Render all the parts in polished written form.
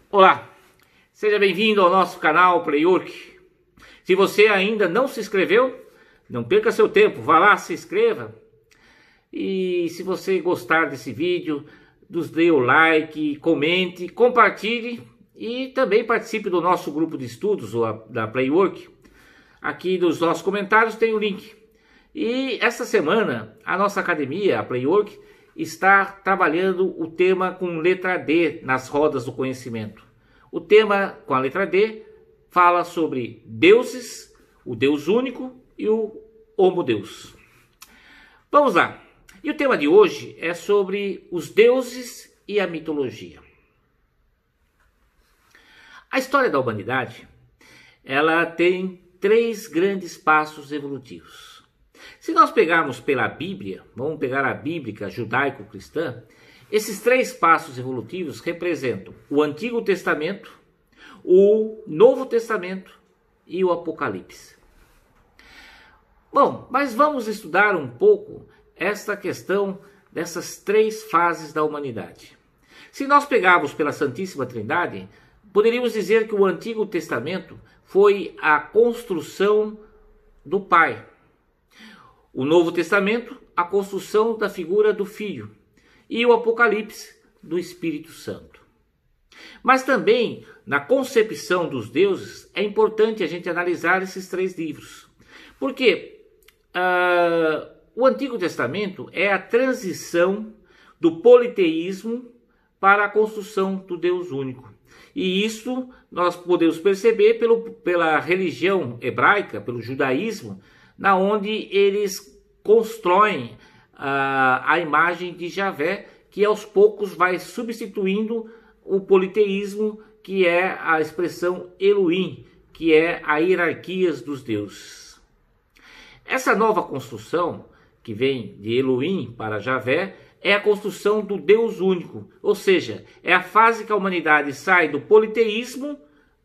Olá, seja bem-vindo ao nosso canal PlayWork. Se você ainda não se inscreveu, não perca seu tempo, vá lá, se inscreva. E se você gostar desse vídeo, nos dê o like, comente, compartilhe e também participe do nosso grupo de estudos da PlayWork. Aqui nos nossos comentários tem o link. E esta semana a nossa academia, a PlayWork, está trabalhando o tema com letra D nas rodas do conhecimento. O tema com a letra D fala sobre deuses, o Deus único e o Homo Deus. Vamos lá. E o tema de hoje é sobre os deuses e a mitologia. A história da humanidade, ela tem três grandes passos evolutivos. Se nós pegarmos pela Bíblia, vamos pegar a Bíblica judaico-cristã, esses três passos evolutivos representam o Antigo Testamento, o Novo Testamento e o Apocalipse. Bom, mas vamos estudar um pouco esta questão dessas três fases da humanidade. Se nós pegarmos pela Santíssima Trindade, poderíamos dizer que o Antigo Testamento foi a construção do Pai. O Novo Testamento, a construção da figura do Filho. E o Apocalipse, do Espírito Santo. Mas também, na concepção dos deuses, é importante a gente analisar esses três livros. Porque o Antigo Testamento é a transição do politeísmo para a construção do Deus único. E isso nós podemos perceber pela religião hebraica, pelo judaísmo, na onde eles constroem a imagem de Javé, que aos poucos vai substituindo o politeísmo, que é a expressão Elohim, que é a hierarquia dos deuses. Essa nova construção, que vem de Elohim para Javé, é a construção do Deus único, ou seja, é a fase que a humanidade sai do politeísmo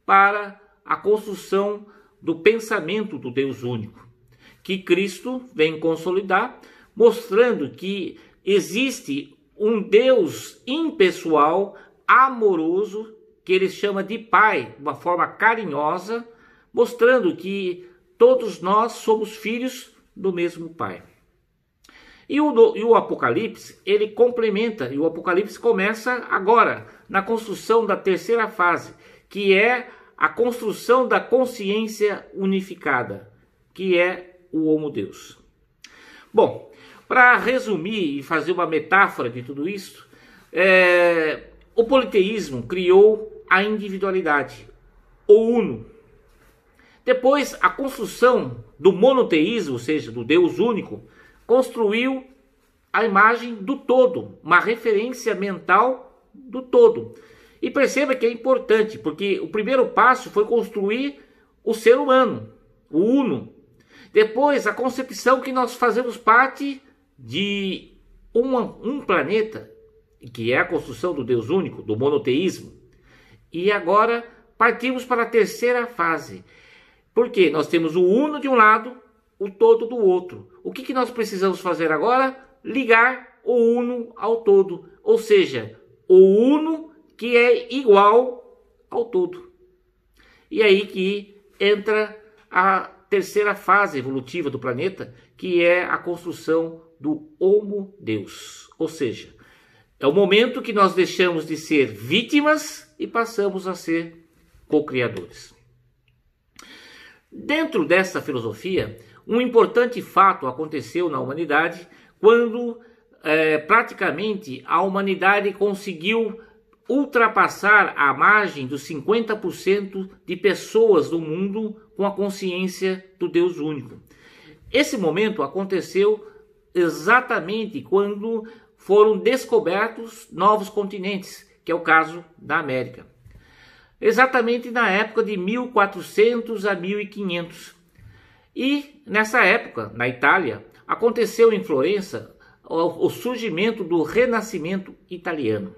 para a construção do pensamento do Deus único, que Cristo vem consolidar, mostrando que existe um Deus impessoal, amoroso, que ele chama de Pai, de uma forma carinhosa, mostrando que todos nós somos filhos do mesmo Pai. E o Apocalipse, ele complementa, e o Apocalipse começa agora, na construção da terceira fase, que é a construção da consciência unificada, que é o Homo Deus. Bom, para resumir e fazer uma metáfora de tudo isso, o politeísmo criou a individualidade, o uno. Depois, a construção do monoteísmo, ou seja, do Deus único, construiu a imagem do todo, uma referência mental do todo. E perceba que é importante, porque o primeiro passo foi construir o ser humano, o uno. Depois, a concepção que nós fazemos parte de um planeta, que é a construção do Deus único, do monoteísmo. E agora partimos para a terceira fase, porque nós temos o uno de um lado, o todo do outro. O que nós precisamos fazer agora? Ligar o uno ao todo, ou seja, o uno que é igual ao todo. E aí que entra a terceira fase evolutiva do planeta, que é a construção do Homo Deus. Ou seja, é o momento que nós deixamos de ser vítimas e passamos a ser co-criadores. Dentro dessa filosofia, um importante fato aconteceu na humanidade quando praticamente a humanidade conseguiu ultrapassar a margem dos 50% de pessoas do mundo com a consciência do Deus único. Esse momento aconteceu exatamente quando foram descobertos novos continentes, que é o caso da América. Exatamente na época de 1400 a 1500. E nessa época, na Itália, aconteceu em Florença o surgimento do Renascimento italiano.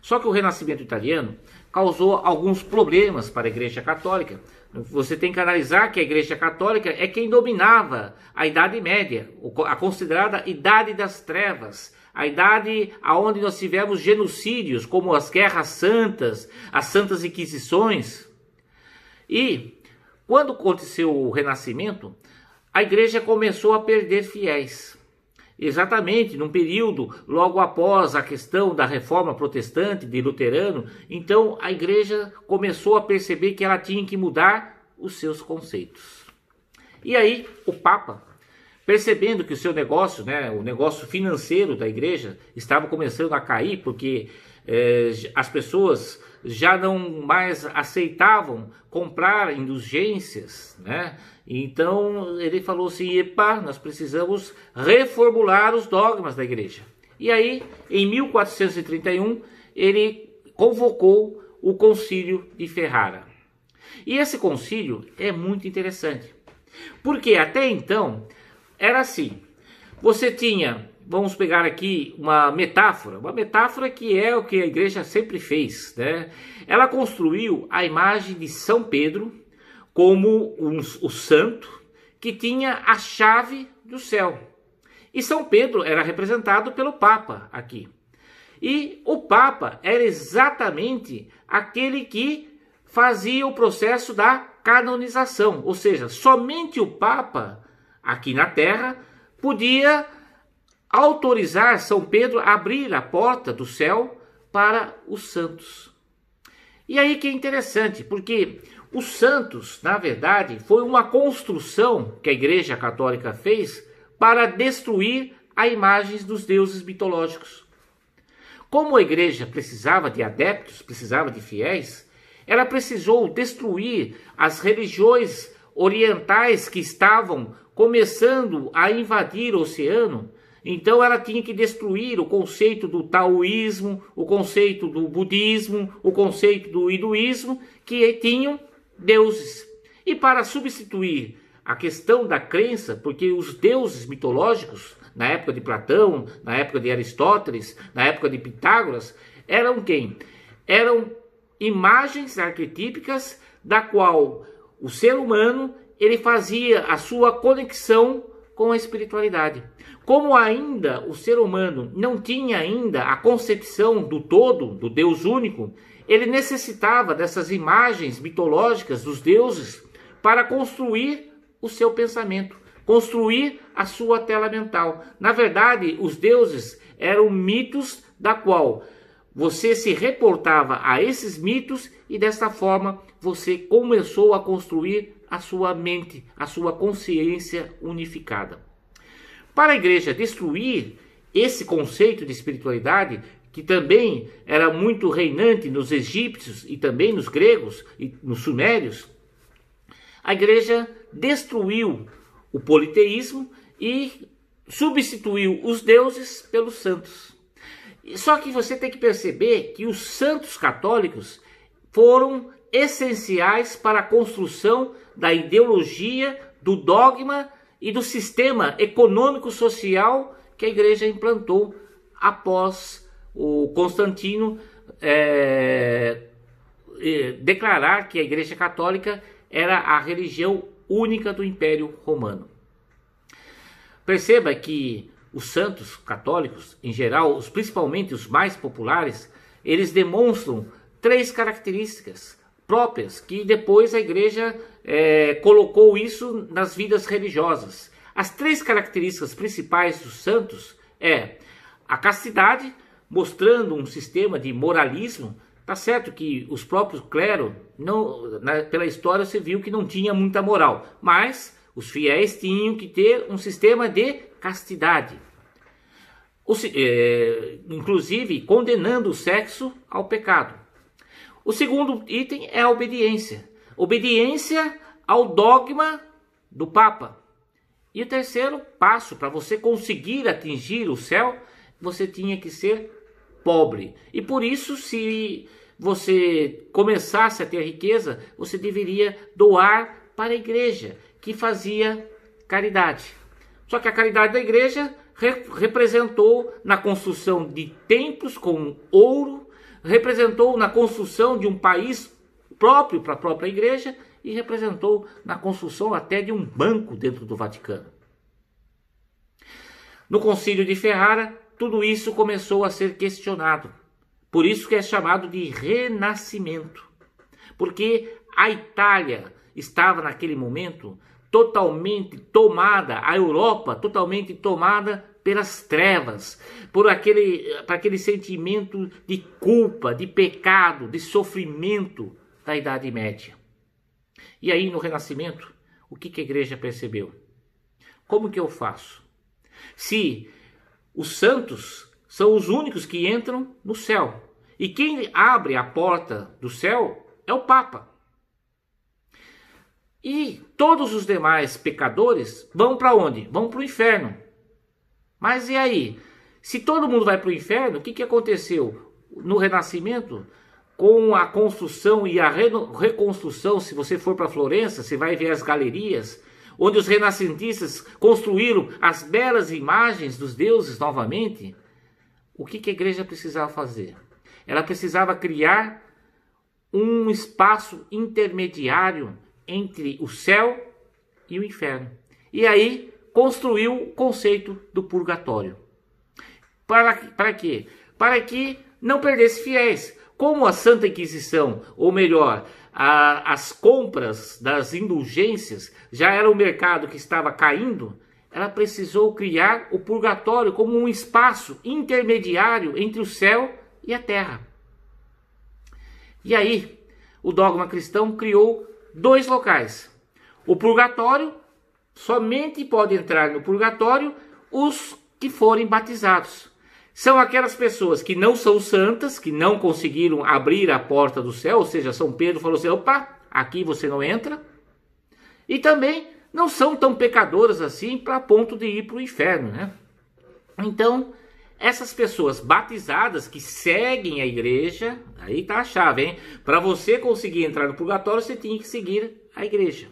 Só que o Renascimento italiano causou alguns problemas para a Igreja Católica. Você tem que analisar que a Igreja Católica é quem dominava a Idade Média, a considerada Idade das Trevas, a idade onde nós tivemos genocídios, como as guerras santas, as santas inquisições. E quando aconteceu o Renascimento, a igreja começou a perder fiéis. Exatamente num período logo após a questão da reforma protestante de Luterano, então a igreja começou a perceber que ela tinha que mudar os seus conceitos. E aí o Papa, percebendo que o seu negócio, o negócio financeiro da igreja estava começando a cair, porque as pessoas já não mais aceitavam comprar indulgências, Então ele falou assim: epa, nós precisamos reformular os dogmas da igreja. E aí, em 1431, ele convocou o Concílio de Ferrara. E esse concílio é muito interessante, porque até então era assim: você tinha, vamos pegar aqui uma metáfora que é o que a igreja sempre fez, Ela construiu a imagem de São Pedro como o santo que tinha a chave do céu. E São Pedro era representado pelo Papa aqui. E o Papa era exatamente aquele que fazia o processo da canonização, ou seja, somente o Papa aqui na Terra podia autorizar São Pedro a abrir a porta do céu para os santos. E aí que é interessante, porque os santos, na verdade, foi uma construção que a Igreja Católica fez para destruir a imagem dos deuses mitológicos. Como a Igreja precisava de adeptos, precisava de fiéis, ela precisou destruir as religiões orientais que estavam começando a invadir o oceano. Então ela tinha que destruir o conceito do taoísmo, o conceito do budismo, o conceito do hinduísmo, que tinham deuses. E para substituir a questão da crença, porque os deuses mitológicos, na época de Platão, na época de Aristóteles, na época de Pitágoras, eram quem? Eram imagens arquetípicas da qual o ser humano ele fazia a sua conexão com a espiritualidade. Como ainda o ser humano não tinha ainda a concepção do todo, do Deus único, ele necessitava dessas imagens mitológicas dos deuses para construir o seu pensamento, construir a sua tela mental. Na verdade, os deuses eram mitos da qual você se reportava a esses mitos e desta forma você começou a construir a sua mente, a sua consciência unificada. Para a igreja destruir esse conceito de espiritualidade, que também era muito reinante nos egípcios e também nos gregos e nos sumérios, a igreja destruiu o politeísmo e substituiu os deuses pelos santos. Só que você tem que perceber que os santos católicos foram essenciais para a construção da ideologia, do dogma e do sistema econômico-social que a igreja implantou após o Constantino declarar que a Igreja Católica era a religião única do Império Romano. Perceba que os santos católicos, em geral, principalmente os mais populares, eles demonstram 3 características próprias que depois a igreja colocou isso nas vidas religiosas. As 3 características principais dos santos é a castidade, mostrando um sistema de moralismo. Tá certo que os próprios clero, pela história você viu que não tinha muita moral, mas os fiéis tinham que ter um sistema de castidade, inclusive condenando o sexo ao pecado. O segundo item é a obediência. Obediência ao dogma do Papa. E o terceiro passo, para você conseguir atingir o céu, você tinha que ser pobre. E por isso, se você começasse a ter riqueza, você deveria doar para a igreja, que fazia caridade. Só que a caridade da igreja representou na construção de templos com ouro, representou na construção de um país próprio para a própria igreja e representou na construção até de um banco dentro do Vaticano. No Concílio de Ferrara, tudo isso começou a ser questionado. Por isso que é chamado de Renascimento. Porque a Itália estava naquele momento totalmente tomada, a Europa totalmente tomada pelas trevas, por aquele sentimento de culpa, de pecado, de sofrimento da Idade Média. E aí no Renascimento, o que a igreja percebeu? Como que eu faço? Se os santos são os únicos que entram no céu, e quem abre a porta do céu é o Papa. E todos os demais pecadores vão para onde? Vão para o inferno. Mas e aí? Se todo mundo vai para o inferno, o que aconteceu no Renascimento? Com a construção e a reconstrução, se você for para Florença, você vai ver as galerias, onde os renascentistas construíram as belas imagens dos deuses novamente. O que a igreja precisava fazer? Ela precisava criar um espaço intermediário entre o céu e o inferno. E aí construiu o conceito do purgatório. Para quê? Para que não perdesse fiéis. Como a Santa Inquisição, ou melhor, as compras das indulgências já era um mercado que estava caindo, ela precisou criar o purgatório como um espaço intermediário entre o céu e a terra. E aí, o dogma cristão criou 2 locais. O purgatório, somente pode entrar no purgatório os que forem batizados. São aquelas pessoas que não são santas, que não conseguiram abrir a porta do céu, ou seja, São Pedro falou assim, opa, aqui você não entra. E também não são tão pecadoras assim para ponto de ir para o inferno, né? Então, essas pessoas batizadas que seguem a igreja, aí está a chave, hein? Para você conseguir entrar no purgatório, você tinha que seguir a igreja.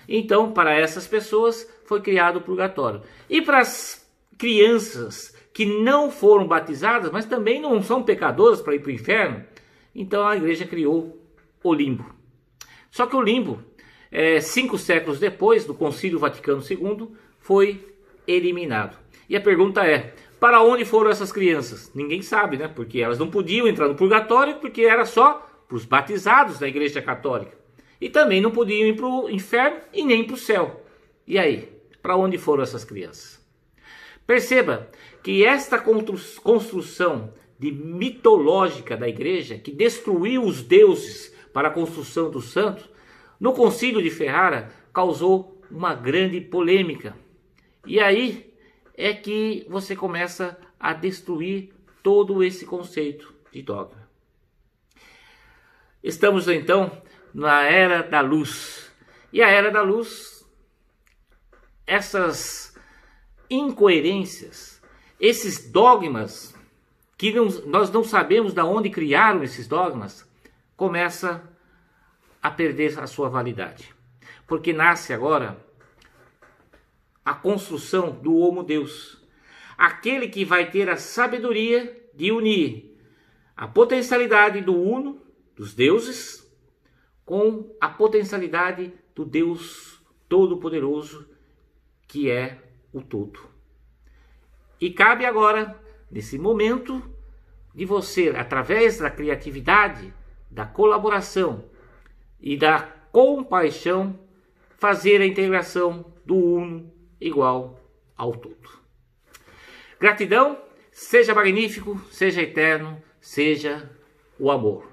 Então, para essas pessoas foi criado o purgatório. E para as crianças que não foram batizadas, mas também não são pecadoras para ir para o inferno, então a igreja criou o limbo. Só que o limbo, 5 séculos depois do Concílio Vaticano II, foi eliminado. E a pergunta é, para onde foram essas crianças? Ninguém sabe, né? Porque elas não podiam entrar no purgatório, porque era só para os batizados da igreja católica. E também não podiam ir para o inferno e nem para o céu. E aí, para onde foram essas crianças? Perceba que esta construção mitológica da igreja, que destruiu os deuses para a construção dos santos, no Concílio de Ferrara causou uma grande polêmica. E aí é que você começa a destruir todo esse conceito de dogma. Estamos então na Era da Luz. E a Era da Luz, essas incoerências, esses dogmas, que nós não sabemos de onde criaram esses dogmas, começa a perder a sua validade. Porque nasce agora a construção do Homo Deus. Aquele que vai ter a sabedoria de unir a potencialidade do Uno, dos deuses, com a potencialidade do Deus Todo-Poderoso, que é o todo. E cabe agora, nesse momento, de você, através da criatividade, da colaboração e da compaixão, fazer a integração do uno igual ao todo. Gratidão, seja magnífico, seja eterno, seja o amor.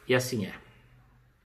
E assim é.